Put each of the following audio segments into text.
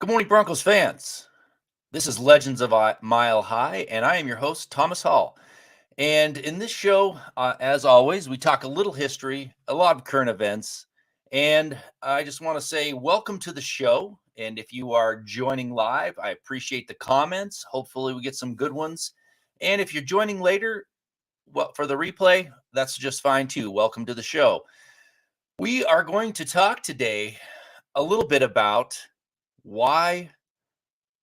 Good morning, Broncos fans. This is Legends of Mile High, and I am your host, Thomas Hall. And in this show, as always, we talk a little history, a lot of current events, and I just want to say welcome to the show. And if you are joining live, I appreciate the comments. Hopefully, we get some good ones. And if you're joining later, well, for the replay, that's just fine too. Welcome to the show. We are going to talk today a little bit about why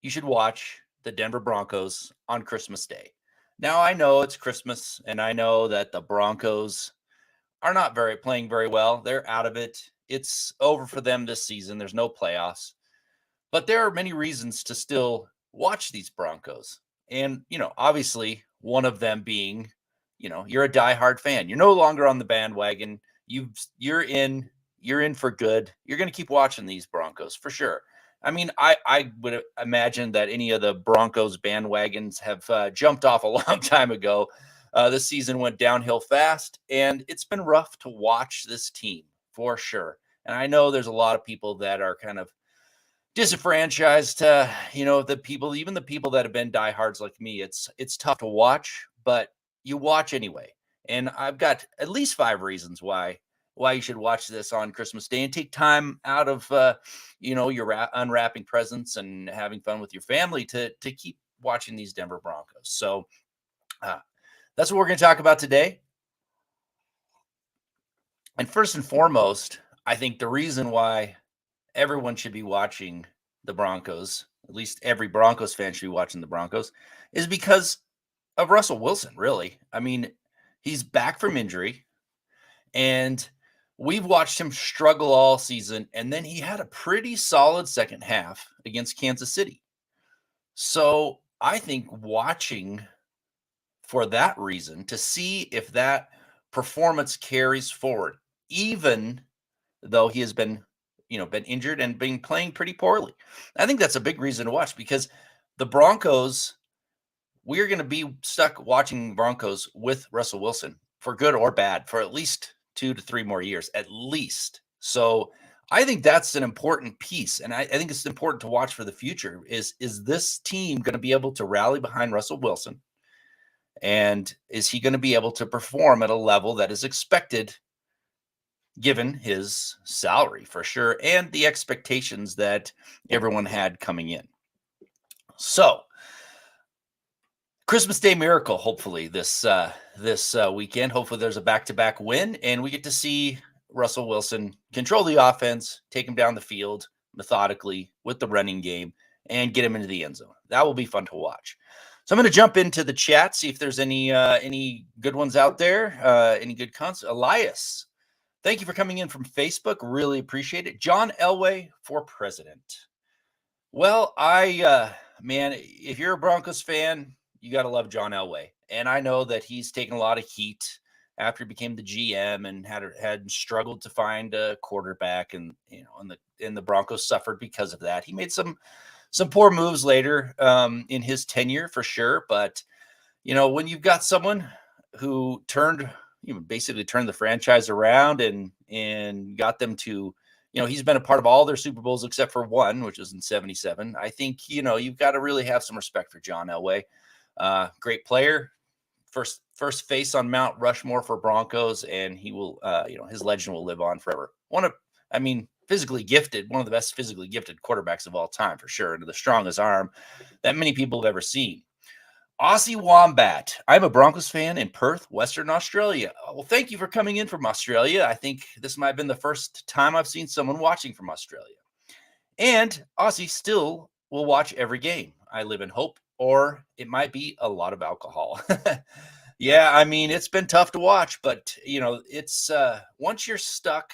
you should watch the Denver Broncos on Christmas Day. Now, I know it's Christmas, and I know that the Broncos are not playing very well. They're out of it. It's over for them this season. There's no playoffs. But there are many reasons to still watch these Broncos. And, obviously one of them being, you're a diehard fan. You're no longer on the bandwagon. You're in for good. You're going to keep watching these Broncos for sure. I mean, I would imagine that any of the Broncos bandwagons have jumped off a long time ago. This season went downhill fast, and it's been rough to watch this team for sure. And I know there's a lot of people that are kind of disenfranchised. Even the people that have been diehards like me, it's tough to watch, but you watch anyway. And I've got at least 5 reasons why you should watch this on Christmas Day and take time out of, your unwrapping presents and having fun with your family to keep watching these Denver Broncos. So that's what we're going to talk about today. And first and foremost, I think the reason why everyone should be watching the Broncos, at least every Broncos fan should be watching the Broncos, is because of Russell Wilson, really. I mean, he's back from injury, and we've watched him struggle all season, and then he had a pretty solid second half against Kansas City. So I think watching for that reason to see if that performance carries forward, even though he has been injured and been playing pretty poorly. I think that's a big reason to watch because the Broncos, we're going to be stuck watching Broncos with Russell Wilson for good or bad for at least 2 to 3 more years, at least. So I think that's an important piece. And I think it's important to watch for the future is this team going to be able to rally behind Russell Wilson? And is he going to be able to perform at a level that is expected given his salary for sure and the expectations that everyone had coming in? So Christmas Day miracle, hopefully this weekend. Hopefully there's a back-to-back win and we get to see Russell Wilson control the offense, take him down the field methodically with the running game and get him into the end zone. That will be fun to watch. So I'm going to jump into the chat, see if there's any good ones out there, any good cons. Elias, thank you for coming in from Facebook. Really appreciate it. John Elway for president. Well, man, if you're a Broncos fan, you got to love John Elway. And I know that he's taken a lot of heat after he became the GM and had struggled to find a quarterback, and the Broncos suffered because of that. He made some poor moves later in his tenure for sure, but when you've got someone who basically turned the franchise around and got them to, he's been a part of all their Super Bowls except for one, which was in '77. I think, you've got to really have some respect for John Elway. Great player, first face on Mount Rushmore for Broncos, and he will, his legend will live on forever. Physically gifted, one of the best physically gifted quarterbacks of all time for sure, and the strongest arm that many people have ever seen. Aussie Wombat, I'm a Broncos fan in Perth, Western Australia. Well, thank you for coming in from Australia. I think this might have been the first time I've seen someone watching from Australia. And Aussie still will watch every game. I live in hope, or it might be a lot of alcohol. Yeah, I mean, it's been tough to watch, but, it's once you're stuck,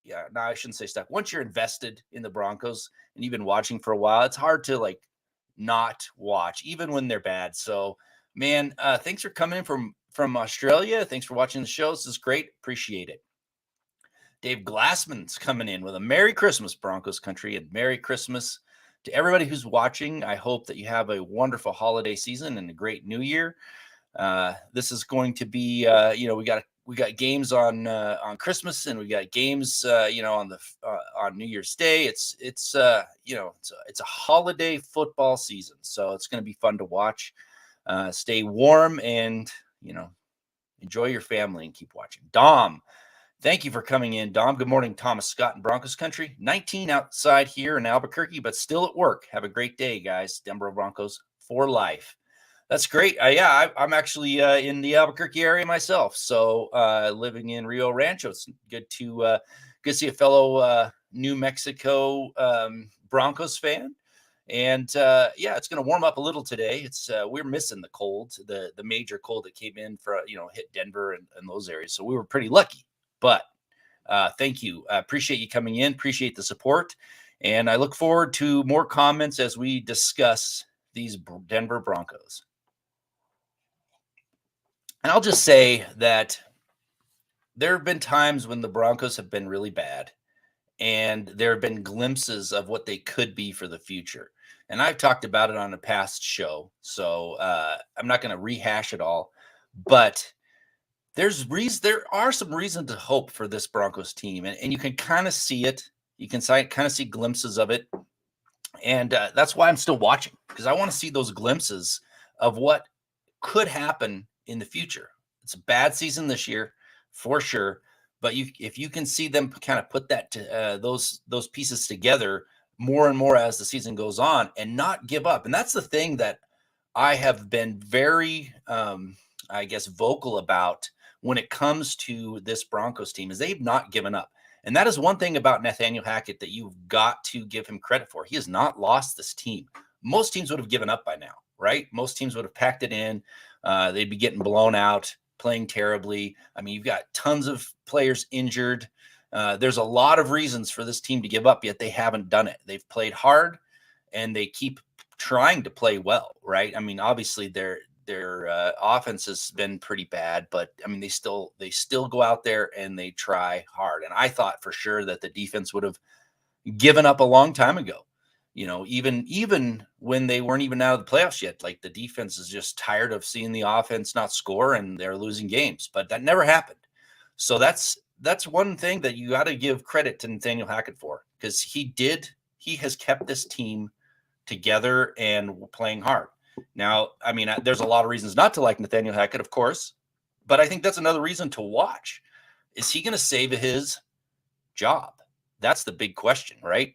no, I shouldn't say stuck. Once you're invested in the Broncos and you've been watching for a while, it's hard to not watch, even when they're bad. So, man, thanks for coming in from Australia. Thanks for watching the show. This is great. Appreciate it. Dave Glassman's coming in with a Merry Christmas, Broncos Country, and Merry Christmas to everybody who's watching. I hope that you have a wonderful holiday season and a great new year. This is going to be, we got games on Christmas, and we got games on New Year's Day. It's it's a holiday football season, so it's going to be fun to watch. Stay warm and enjoy your family and keep watching. Dom, thank you for coming in. Dom, good morning. Thomas Scott in Broncos Country. 19 outside here in Albuquerque, but still at work. Have a great day, guys. Denver Broncos for life. That's great. I'm actually in the Albuquerque area myself. So living in Rio Rancho, it's good to see a fellow New Mexico Broncos fan. And it's going to warm up a little today. It's we're missing the cold, the major cold that came in for hit Denver and those areas. So we were pretty lucky. But thank you. I appreciate you coming in. Appreciate the support. And I look forward to more comments as we discuss these Denver Broncos. And I'll just say that there have been times when the Broncos have been really bad, and there have been glimpses of what they could be for the future. And I've talked about it on a past show, so I'm not going to rehash it all. But there are some reason to hope for this Broncos team, and you can kind of see it. You can kind of see glimpses of it, and that's why I'm still watching, because I want to see those glimpses of what could happen in the future. It's a bad season this year for sure, but if you can see them kind of put that to those pieces together more and more as the season goes on and not give up. And that's the thing that I have been very vocal about when it comes to this Broncos team, is they've not given up. And that is one thing about Nathaniel Hackett that you've got to give him credit for. He has not lost this team. Most teams would have given up by now, right? Most teams would have packed it in. They'd be getting blown out, playing terribly. I mean, you've got tons of players injured. There's a lot of reasons for this team to give up, yet they haven't done it. They've played hard, and they keep trying to play well, right? I mean, obviously their offense has been pretty bad, but I mean, they still go out there and they try hard. And I thought for sure that the defense would have given up a long time ago. Even when they weren't even out of the playoffs yet, like the defense is just tired of seeing the offense not score and they're losing games, but that never happened. So that's one thing that you got to give credit to Nathaniel Hackett for, because he has kept this team together and playing hard. Now, I mean, there's a lot of reasons not to like Nathaniel Hackett, of course, but I think that's another reason to watch. Is he going to save his job? That's the big question, right?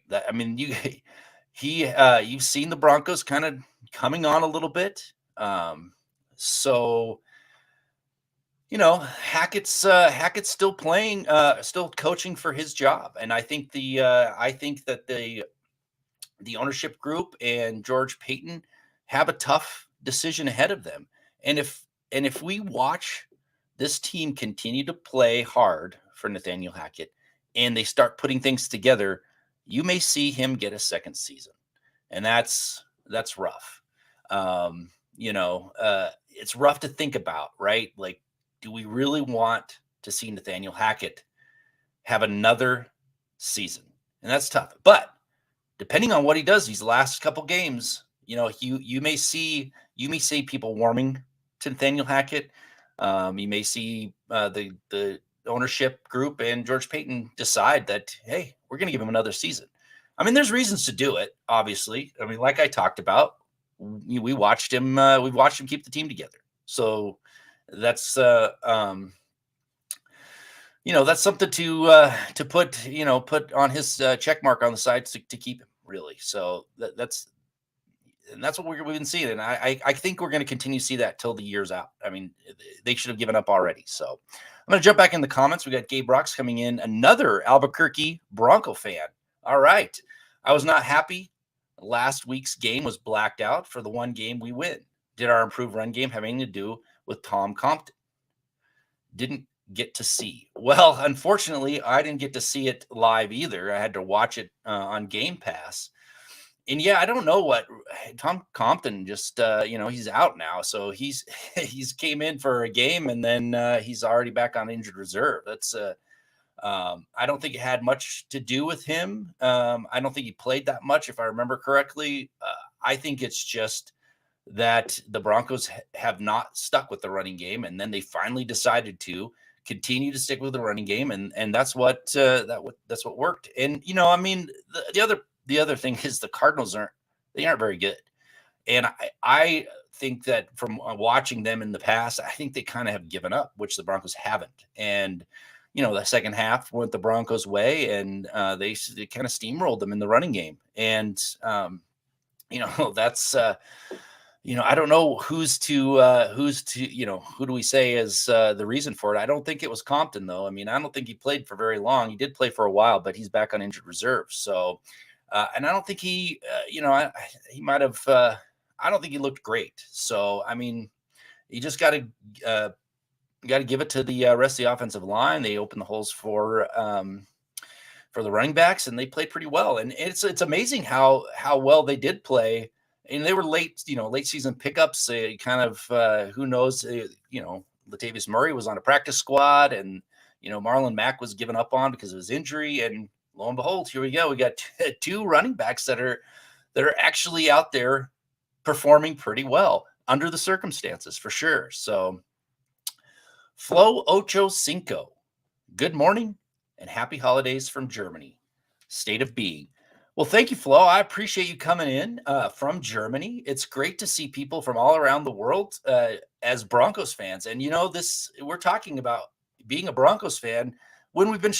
You've seen the Broncos kind of coming on a little bit. Hackett's still playing, still coaching for his job. And I think that the ownership group and George Payton have a tough decision ahead of them. And if we watch this team continue to play hard for Nathaniel Hackett and they start putting things together, you may see him get a second season. And that's rough. It's rough to think about, right? Like, do we really want to see Nathaniel Hackett have another season? And that's tough. But depending on what he does these last couple games, you may see people warming to Nathaniel Hackett. You may see the ownership group and George Payton decide that, hey, we're going to give him another season. I mean, there's reasons to do it, obviously. I mean, like I talked about, we watched him keep the team together. So that's something to put on his check mark on the side to keep him, really. So that's what we've been seeing, and I think we're going to continue to see that till the year's out. I mean, they should have given up already. So I'm going to jump back in the comments. We got Gabe Rocks coming in, another Albuquerque Bronco fan. All right, I was not happy. Last week's game was blacked out for the one game we win. Did our improved run game have anything to do with Tom Compton? Didn't get to see. Well, unfortunately, I didn't get to see it live either. I had to watch it on Game Pass. And yeah, I don't know what Tom Compton just, he's out now. So he's came in for a game and then he's already back on injured reserve. That's I don't think it had much to do with him. I don't think he played that much, if I remember correctly. I think it's just that the Broncos have not stuck with the running game, and then they finally decided to continue to stick with the running game, and that's what that's what worked. And I mean, the other thing is the Cardinals aren't very good, and I think that from watching them in the past, I think they kind of have given up, which the Broncos haven't. And the second half went the Broncos' way, and they kind of steamrolled them in the running game. And that's I don't know who do we say is the reason for it. I don't think it was Compton, though. I mean, I don't think he played for very long. He did play for a while, but he's back on injured reserve. So, and I don't think he might have. I don't think he looked great. So, I mean, you just got to give it to the rest of the offensive line. They opened the holes for the running backs, and they played pretty well. And it's amazing how well they did play. And they were late season pickups. Kind of who knows? Latavius Murray was on a practice squad, and Marlon Mack was given up on because of his injury. And lo and behold, here we go. We got two running backs that are actually out there performing pretty well under the circumstances, for sure. So, Flo Ocho Cinco, good morning and happy holidays from Germany. State of being. Well, thank you, Flo. I appreciate you coming in from Germany. It's great to see people from all around the world as Broncos fans. And we're talking about being a Broncos fan when we've been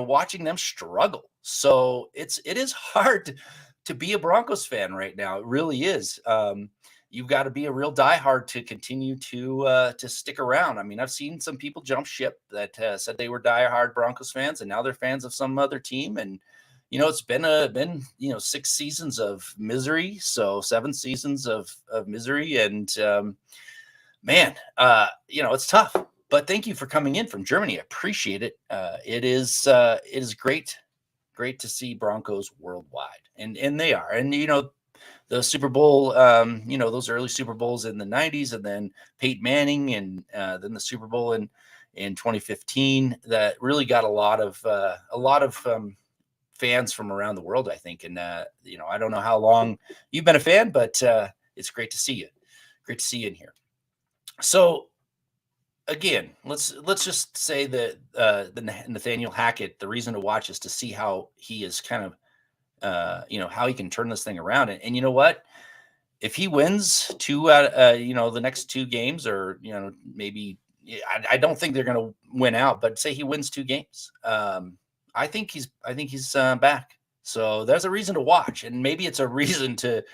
watching them struggle. So it is hard to be a Broncos fan right now. It really is. You've got to be a real diehard to continue to stick around. I mean, I've seen some people jump ship that said they were diehard Broncos fans, and now they're fans of some other team. And it's been 6 seasons of misery, so 7 seasons of misery, and man, it's tough. But thank you for coming in from Germany. I appreciate it. It is great to see Broncos worldwide, and they are. And the Super Bowl, those early Super Bowls in the 90s, and then Peyton Manning, and then the Super Bowl in 2015 that really got a lot of fans from around the world, I think. And I don't know how long you've been a fan, but it's great to see you. Great to see you in here. So again, let's just say that the Nathaniel Hackett, the reason to watch is to see how he is kind of how he can turn this thing around. And you know what? If he wins 2 out the next 2 games, or maybe I don't think they're going to win out, but say he wins 2 games, I think he's back. So there's a reason to watch, and maybe it's a reason to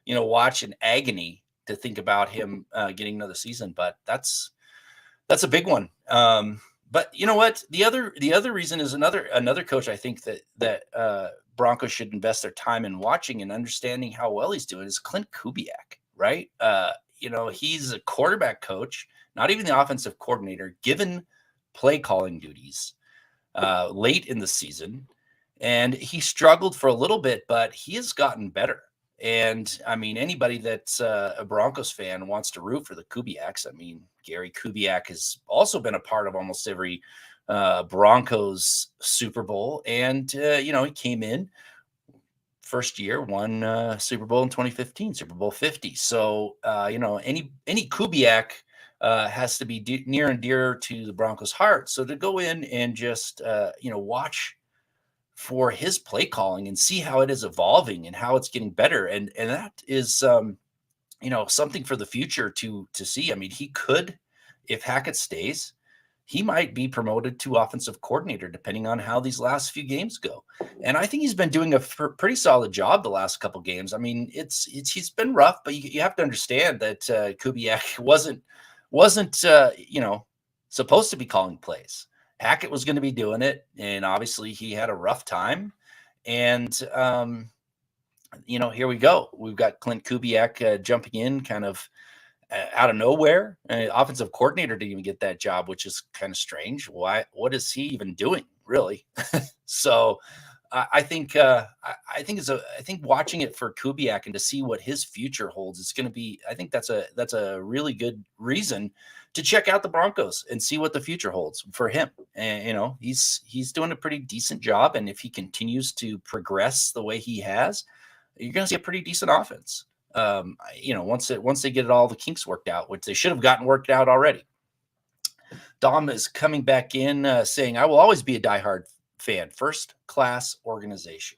watch in agony to think about him getting another season. But that's a big one. But you know what? The other reason is another coach I think that Broncos should invest their time in watching and understanding how well he's doing is Clint Kubiak, right? He's a quarterback coach, not even the offensive coordinator, given play calling duties late in the season. And he struggled for a little bit, but he has gotten better. And I mean, anybody that's a Broncos fan wants to root for the Kubiaks. I mean, Gary Kubiak has also been a part of almost every Broncos Super Bowl. And, he came in first year, won Super Bowl in 2015, Super Bowl 50. So, any Kubiak has to be near and dear to the Broncos' heart. So to go in and just, watch for his play calling and see how it is evolving and how it's getting better. And that is, something for the future to see. I mean, he could, if Hackett stays, he might be promoted to offensive coordinator, depending on how these last few games go. And I think he's been doing a pretty solid job the last couple games. I mean, he's been rough, but you have to understand that Kubiak wasn't supposed to be calling plays. Hackett was going to be doing it, and obviously he had a rough time. And here we go. We've got Clint Kubiak jumping in kind of out of nowhere. Offensive coordinator didn't even get that job, which is kind of strange. Why? What is he even doing, really? So I think watching it for Kubiak and to see what his future holds, it's going to be. I think that's a really good reason to check out the Broncos and see what the future holds for him. And he's doing a pretty decent job, and if he continues to progress the way he has, you're going to see a pretty decent offense. Once they get all the kinks worked out, which they should have gotten worked out already. Dom is coming back in saying, I will always be a diehard fan. First class organization.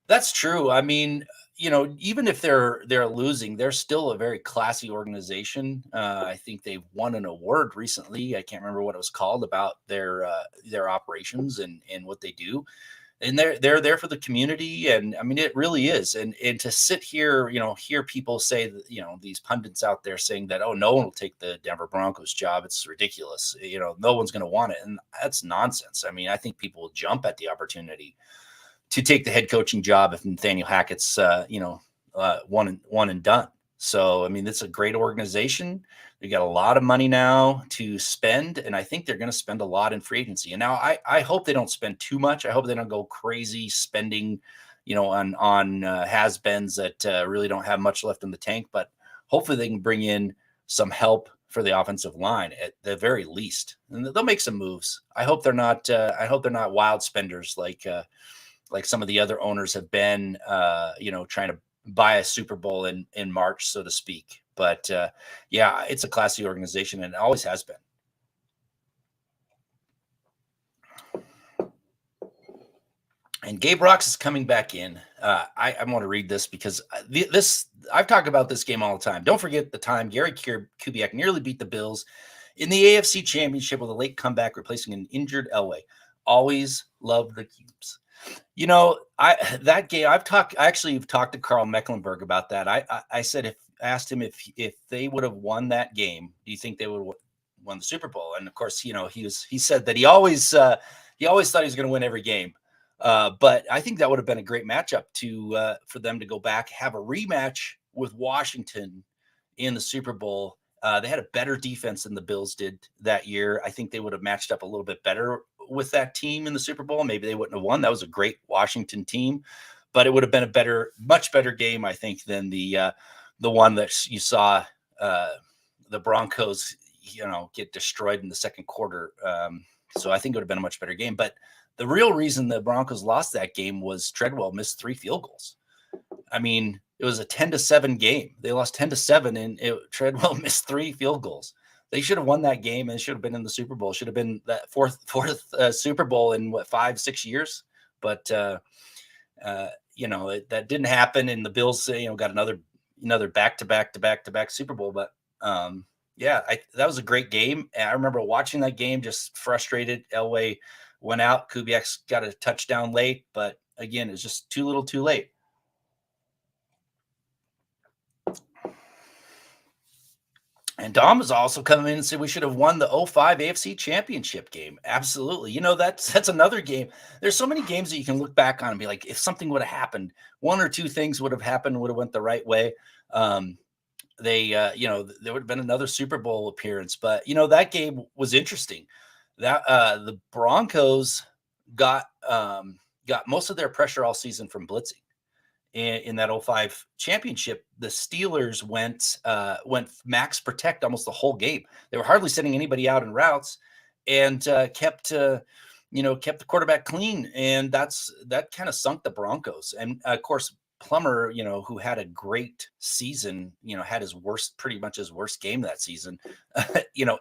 That's true. I mean, even if they're losing, they're still a very classy organization. I think they've won an award recently. I can't remember what it was called about their operations and what they do. And they're there for the community, and I mean it really is. And to sit here, hear people say that, these pundits out there saying that, oh, no one will take the Denver Broncos job. It's ridiculous. No one's going to want it, and that's nonsense. I mean, I think people will jump at the opportunity to take the head coaching job if Nathaniel Hackett's, one and done. So, I mean, it's a great organization. They got a lot of money now to spend, and I think they're going to spend a lot in free agency. And now I hope they don't spend too much. I hope they don't go crazy spending, on has-beens that really don't have much left in the tank. But hopefully they can bring in some help for the offensive line at the very least, and they'll make some moves. I hope they're not. I hope they're not wild spenders like some of the other owners have been, trying to buy a Super Bowl in March, so to speak. But yeah, it's a classy organization and it always has been. And Gabe Rocks is coming back in. I want to read this because I've talked about this game all the time. Don't forget the time Gary Kubiak nearly beat the Bills in the AFC Championship with a late comeback, replacing an injured Elway. Always love the Cubes. That game I actually have talked to Carl Mecklenburg about that. I said, asked him if they would have won that game, do you think they would have won the Super Bowl? And of course, he said that he always thought he was going to win every game. But I think that would have been a great matchup for them to go back, have a rematch with Washington in the Super Bowl. They had a better defense than the Bills did that year. I think they would have matched up a little bit better with that team in the Super Bowl. Maybe they wouldn't have won. That was a great Washington team, but it would have been a much better game, I think, than the one that you saw the Broncos, get destroyed in the second quarter. So I think it would have been a much better game. But the real reason the Broncos lost that game was Treadwell missed 3 field goals. I mean, it was a 10-7 game. They lost 10-7, and Treadwell missed 3 field goals. They should have won that game, and it should have been in the Super Bowl. It should have been that fourth Super Bowl in 5-6 years. But that didn't happen, and the Bills got another back-to-back Super Bowl. But that was a great game. And I remember watching that game, just frustrated. Elway went out. Kubiak's got a touchdown late, but again, it's just too little, too late. And Dom is also coming in and said we should have won the 05 AFC Championship game. Absolutely. That's another game. There's so many games that you can look back on and be like, if something would have happened, 1 or 2 things would have happened, would have went the right way. There would have been another Super Bowl appearance. But, that game was interesting. That the Broncos got most of their pressure all season from blitzing. In that 05 championship, the Steelers went max protect almost the whole game. They were hardly sending anybody out in routes, and kept the quarterback clean, and that kind of sunk the Broncos. And of course, Plummer, who had a great season, had pretty much his worst game that season,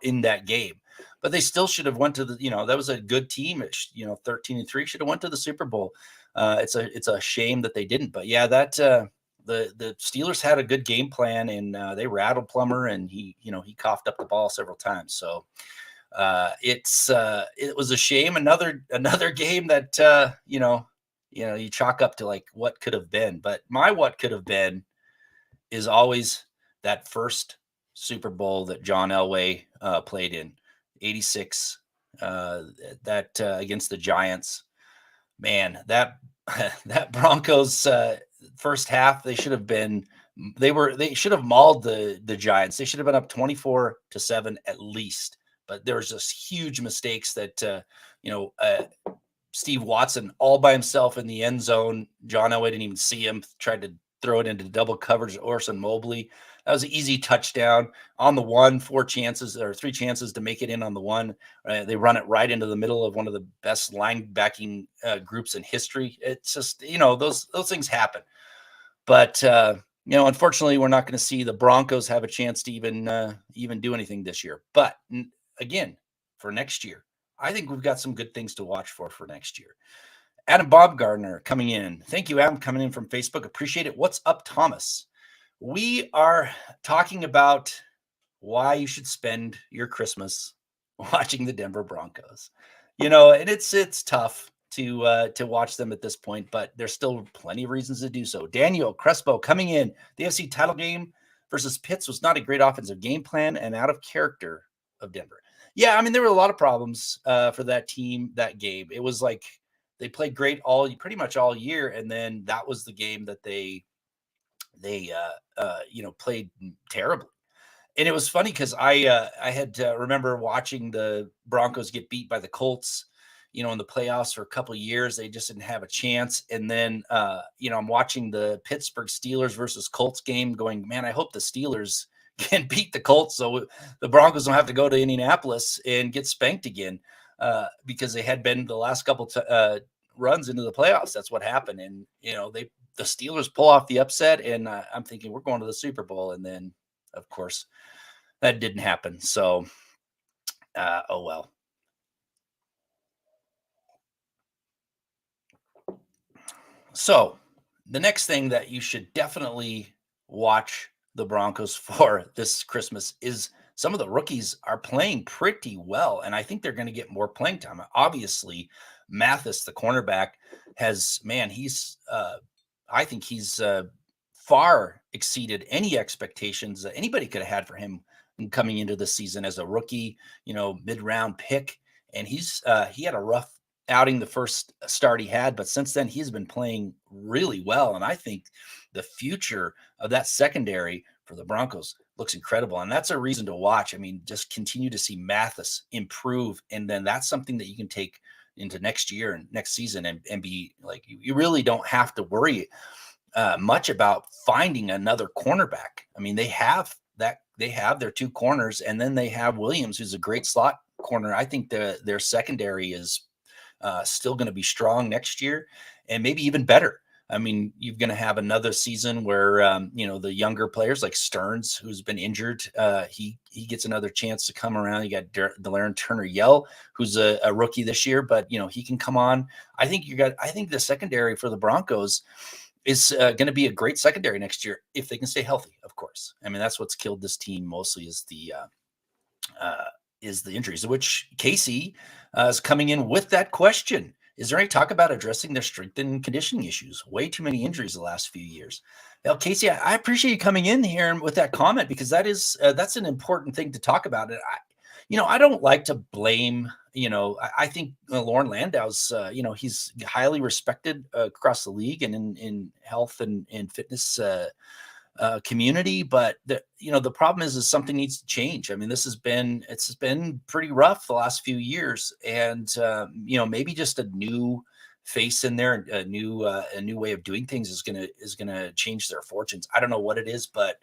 in that game. But they still should have went to that was a good team. 13-3 should have went to the Super Bowl. It's a shame that they didn't. But yeah, that the Steelers had a good game plan, and they rattled Plummer, and he coughed up the ball several times. So it was a shame. Another game that you chalk up to like what could have been. But my what could have been is always that first Super Bowl that John Elway played in, 86, against the Giants. Man, that Broncos first half, they should have mauled the Giants. They should have been up 24-7 at least. But there was just huge mistakes that Steve Watson all by himself in the end zone. John Elway didn't even see him. Tried to throw it into double coverage. Orson Mobley. That was an easy touchdown on the one. 3 chances to make it in on the one. They run it right into the middle of one of the best linebacking groups in history. It's just those things happen. But unfortunately, we're not going to see the Broncos have a chance to even do anything this year. But again, for next year. I think we've got some good things to watch for next year. Adam Baumgartner coming in. Thank you, Adam, coming in from Facebook. Appreciate it. What's up, Thomas? We are talking about why you should spend your Christmas watching the Denver Broncos. And it's tough to watch them at this point, but there's still plenty of reasons to do so. Daniel Crespo coming in. The AFC title game versus Pitts was not a great offensive game plan and out of character of Denver. Yeah, I mean, there were a lot of problems for that team that game. It was like they played great pretty much all year, and then that was the game that they played terribly. And it was funny because I had remember watching the Broncos get beat by the Colts, in the playoffs for a couple of years. They just didn't have a chance. And then, I'm watching the Pittsburgh Steelers versus Colts game going, man, I hope the Steelers can beat the Colts so the Broncos don't have to go to Indianapolis and get spanked again because they had been the last couple runs into the playoffs. That's what happened. And, the Steelers pull off the upset, and I'm thinking we're going to the Super Bowl. And then, of course, that didn't happen. So, oh well. So, the next thing that you should definitely watch the Broncos for this Christmas is some of the rookies are playing pretty well, and I think they're going to get more playing time. Obviously, Mathis, the cornerback, I think he's far exceeded any expectations that anybody could have had for him coming into the season as a rookie, mid-round pick. And he had a rough outing the first start he had, but since then he's been playing really well. And I think the future of that secondary for the Broncos looks incredible. And that's a reason to watch. I mean, just continue to see Mathis improve. And then that's something that you can take into next year and next season and be like, you really don't have to worry much about finding another cornerback. I mean, they have their two corners, and then they have Williams, who's a great slot corner. I think their secondary is still going to be strong next year and maybe even better. I mean, you're going to have another season where, the younger players like Stearns, who's been injured, he gets another chance to come around. You got De'Aaron Turner-Yell, who's a rookie this year, but, he can come on. I think the secondary for the Broncos is going to be a great secondary next year if they can stay healthy, of course. I mean, that's what's killed this team mostly is the injuries, which Casey is coming in with that question. Is there any talk about addressing their strength and conditioning issues? Way too many injuries the last few years. Now, Casey, I appreciate you coming in here with that comment because that's an important thing to talk about. And I don't like to blame. I think Lauren Landau's, he's highly respected across the league and in health and fitness community. But the problem is something needs to change. I mean, it's been pretty rough the last few years, and maybe just a new face in there, a new way of doing things is gonna change their fortunes. I don't know what it is, but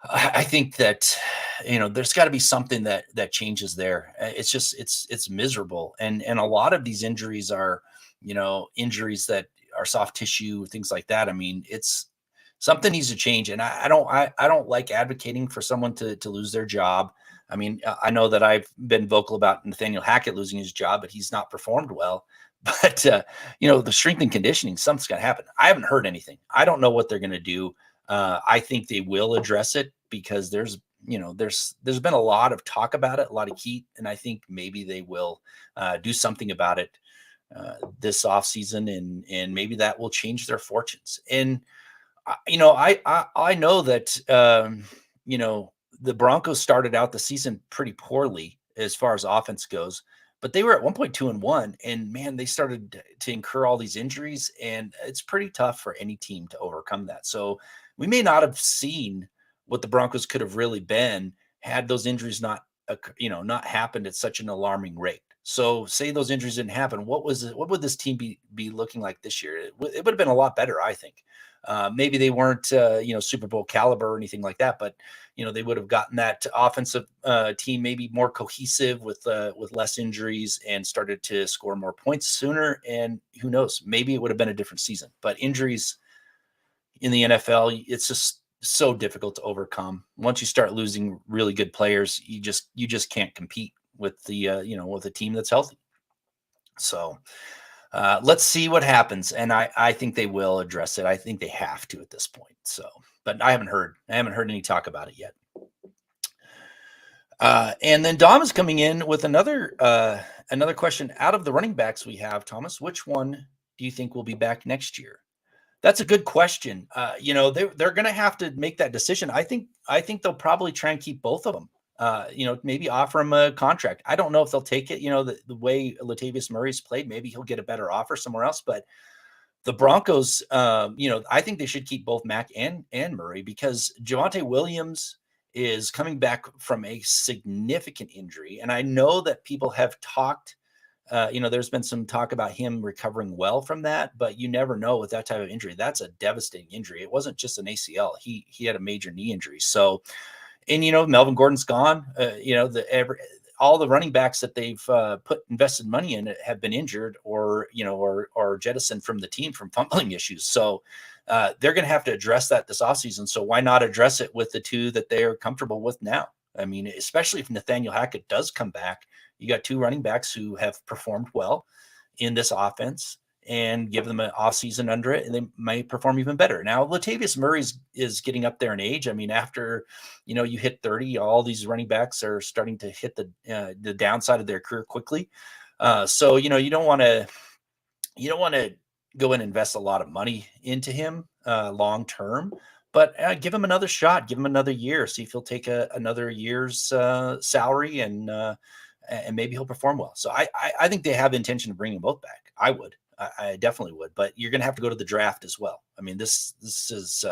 I think that there's got to be something that changes there. It's miserable, and a lot of these injuries are injuries that are soft tissue, things like that. I mean, it's something needs to change, and I don't like advocating for someone to lose their job. I mean, I know that I've been vocal about Nathaniel Hackett losing his job, but he's not performed well. But the strength and conditioning, something's got to happen. I haven't heard anything. I don't know what they're going to do. I think they will address it because there's been a lot of talk about it, a lot of heat, and I think maybe they will do something about it this offseason, and maybe that will change their fortunes. And I know that the Broncos started out the season pretty poorly as far as offense goes, but they were at 1.2-1, and man, they started to incur all these injuries, and it's pretty tough for any team to overcome that. So we may not have seen what the Broncos could have really been had those injuries not happened at such an alarming rate. So say those injuries didn't happen, what would this team be looking like this year? It would have been a lot better, I think. Maybe they weren't, Super Bowl caliber or anything like that, but they would have gotten that offensive team maybe more cohesive with less injuries and started to score more points sooner. And who knows, maybe it would have been a different season. But injuries in the NFL, it's just so difficult to overcome. Once you start losing really good players, you just can't compete with the with a team that's healthy. So let's see what happens, and I think they will address it. I think they have to at this point. So, but I haven't heard any talk about it yet. And then Dom is coming in with another question. Out of the running backs we have, Thomas, which one do you think will be back next year? That's a good question. They're going to have to make that decision. I think they'll probably try and keep both of them. Maybe offer him a contract. I don't know if they'll take it. The way Latavius Murray's played, maybe he'll get a better offer somewhere else. But the Broncos, I think they should keep both Mack and Murray, because Javonte Williams is coming back from a significant injury. And I know that people have talked, there's been some talk about him recovering well from that, but you never know with that type of injury. That's a devastating injury. It wasn't just an ACL. He had a major knee injury. So, and Melvin Gordon's gone. All the running backs that they've invested money in have been injured or jettisoned from the team from fumbling issues. So they're going to have to address that this offseason. So why not address it with the two that they are comfortable with now? I mean, especially if Nathaniel Hackett does come back, you got two running backs who have performed well in this offense, and give them an offseason under it, and they might perform even better. Now, Latavius Murray is getting up there in age. I mean, after, you hit 30, all these running backs are starting to hit the downside of their career quickly. So, you don't want to go and invest a lot of money into him long term, but give him another shot, give him another year, see if he'll take another year's salary, and maybe he'll perform well. So I think they have the intention of bringing both back. I would. I definitely would, but you're going to have to go to the draft as well. I mean, this is,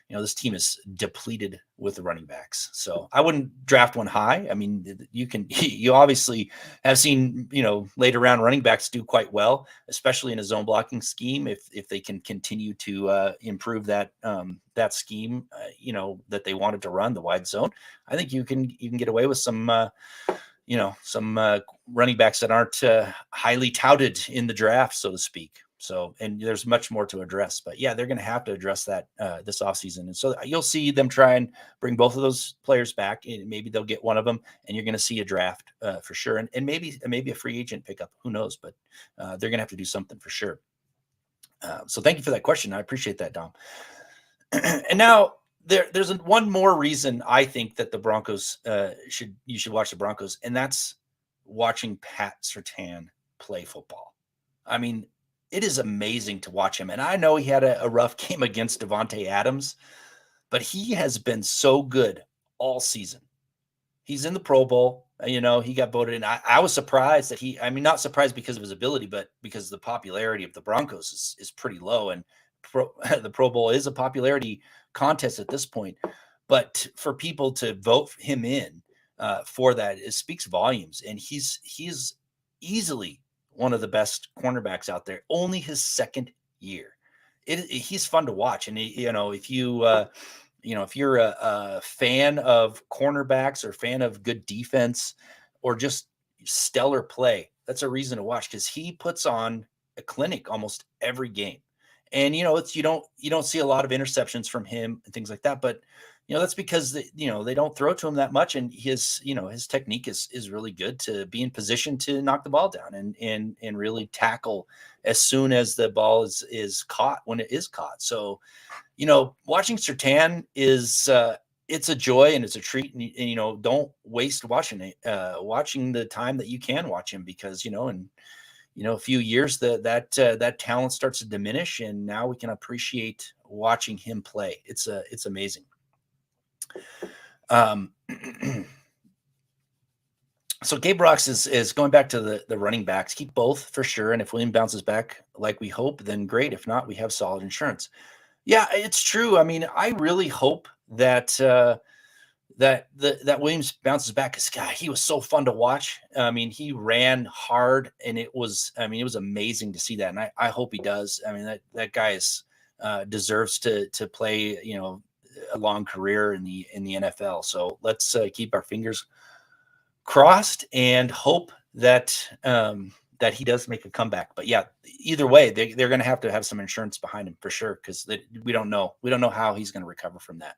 this team is depleted with the running backs. So I wouldn't draft one high. I mean, you obviously have seen, later round running backs do quite well, especially in a zone blocking scheme. If they can continue to improve that scheme, that they wanted to run, the wide zone, I think you can get away with some running backs that aren't highly touted in the draft, so to speak. So, and there's much more to address, but yeah, they're going to have to address that this offseason. And so you'll see them try and bring both of those players back, and maybe they'll get one of them, and you're going to see a draft for sure. And maybe a free agent pickup, who knows, but they're going to have to do something for sure. So thank you for that question. I appreciate that, Dom. And now, there's one more reason I think that the Broncos you should watch the Broncos, and that's watching Pat Surtain play football. I mean, it is amazing to watch him. And I know he had a rough game against Devontae Adams, but he has been so good all season. He's in the Pro Bowl. He got voted in. I was surprised that not surprised because of his ability, but because the popularity of the Broncos is pretty low. And the Pro Bowl is a popularity contest at this point. But for people to vote him in for that, it speaks volumes. And he's easily one of the best cornerbacks out there. Only his second year. He's fun to watch. And if you're a fan of cornerbacks or fan of good defense or just stellar play, that's a reason to watch, because he puts on a clinic almost every game. And you don't see a lot of interceptions from him and things like that, but that's because they don't throw to him that much, and his technique is really good to be in position to knock the ball down and really tackle as soon as the ball is caught, when it is caught. So watching Surtain is it's a joy and it's a treat, and don't waste watching the time that you can watch him, because in a few years that talent starts to diminish, and now we can appreciate watching him play. It's amazing. So Gabe Rocks is going back to the running backs. Keep both for sure. And if William bounces back like we hope, then great. If not, we have solid insurance. Yeah, it's true. I mean, I really hope that that Williams bounces back, because God, he was so fun to watch. I mean, he ran hard, and it was amazing to see that. And I hope he does. I mean, that guy deserves to play, a long career in the NFL. So let's keep our fingers crossed and hope that that he does make a comeback. But yeah, either way, they're going to have some insurance behind him for sure, because we don't know how he's going to recover from that.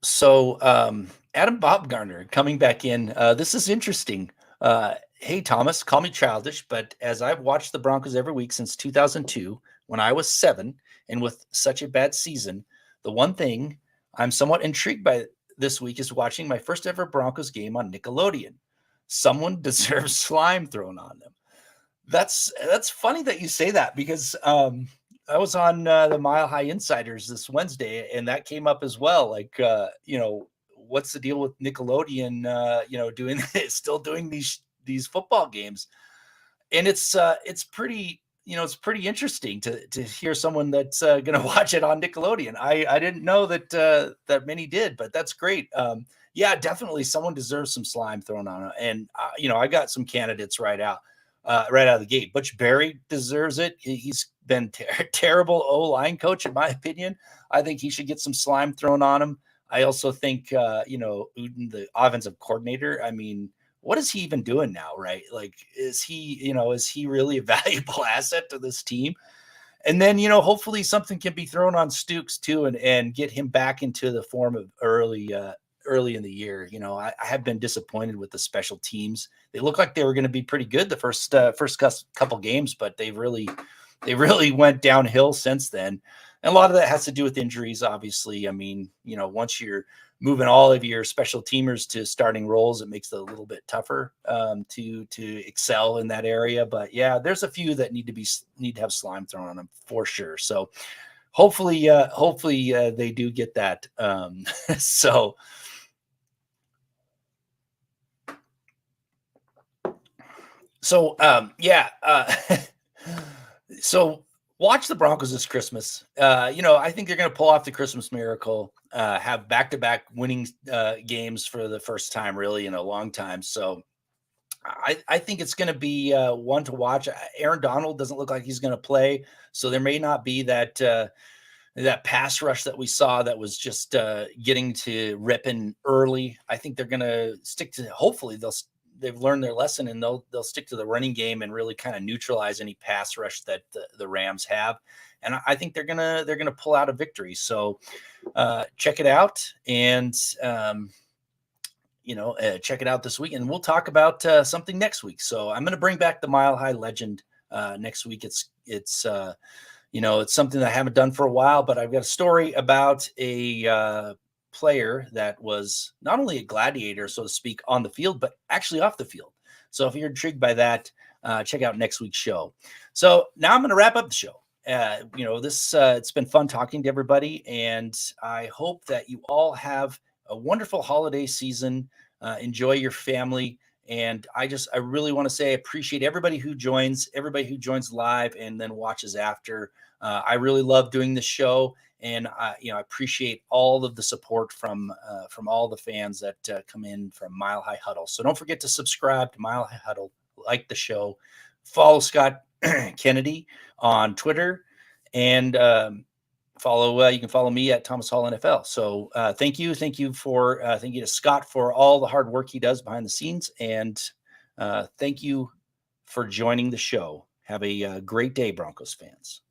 Adam Bobgarner coming back in. This is interesting. Hey, Thomas, call me childish, but as I've watched the Broncos every week since 2002, when I was 7, and with such a bad season, the one thing I'm somewhat intrigued by this week is watching my first ever Broncos game on Nickelodeon. Someone deserves slime thrown on them. That's funny that you say that because I was on the Mile High Insiders this Wednesday, and that came up as well. Like, what's the deal with Nickelodeon? Doing still doing these football games, and it's pretty. It's pretty interesting to hear someone that's going to watch it on Nickelodeon. I didn't know that many did, but that's great. Yeah, definitely, someone deserves some slime thrown on it, and I got some candidates right out of the gate. Butch Berry deserves it. He's been terrible O-line coach, in my opinion. I think he should get some slime thrown on him. I also think, Uden, the offensive coordinator, I mean, what is he even doing now, right? Like, is he really a valuable asset to this team? And then, hopefully something can be thrown on Stooks too, and get him back into the form of early in the year. I have been disappointed with the special teams. They look like they were going to be pretty good the first couple games, but they really went downhill since then. And a lot of that has to do with injuries, obviously. I mean, once you're moving all of your special teamers to starting roles, it makes it a little bit tougher to excel in that area. But yeah, there's a few that need to have slime thrown on them for sure. So hopefully they do get that. So yeah. So watch the Broncos this Christmas. I think they're going to pull off the Christmas miracle, have back-to-back winning games for the first time really in a long time. So I think it's going to be one to watch. Aaron Donald doesn't look like he's going to play, so there may not be that pass rush that we saw that was just getting to ripping early. I think they're going to stick to. Hopefully, they've learned their lesson and they'll stick to the running game and really kind of neutralize any pass rush that the Rams have. And I think they're gonna pull out a victory. So check it out and check it out this week. And we'll talk about something next week. So I'm gonna bring back the Mile High Legend next week. It's something that I haven't done for a while, but I've got a story about a player that was not only a gladiator, so to speak, on the field, but actually off the field. So if you're intrigued by that, check out next week's show. So now I'm going to wrap up the show. It's been fun talking to everybody, and I hope that you all have a wonderful holiday season. Enjoy your family. And I really want to say I appreciate everybody who joins live and then watches after. I really love doing this show, and I appreciate all of the support from all the fans that come in from Mile High Huddle. So don't forget to subscribe to Mile High Huddle, like the show, follow Scott Kennedy on Twitter, and you can follow me at Thomas Hall NFL. So thank you to Scott for all the hard work he does behind the scenes, and thank you for joining the show. Have a great day, Broncos fans.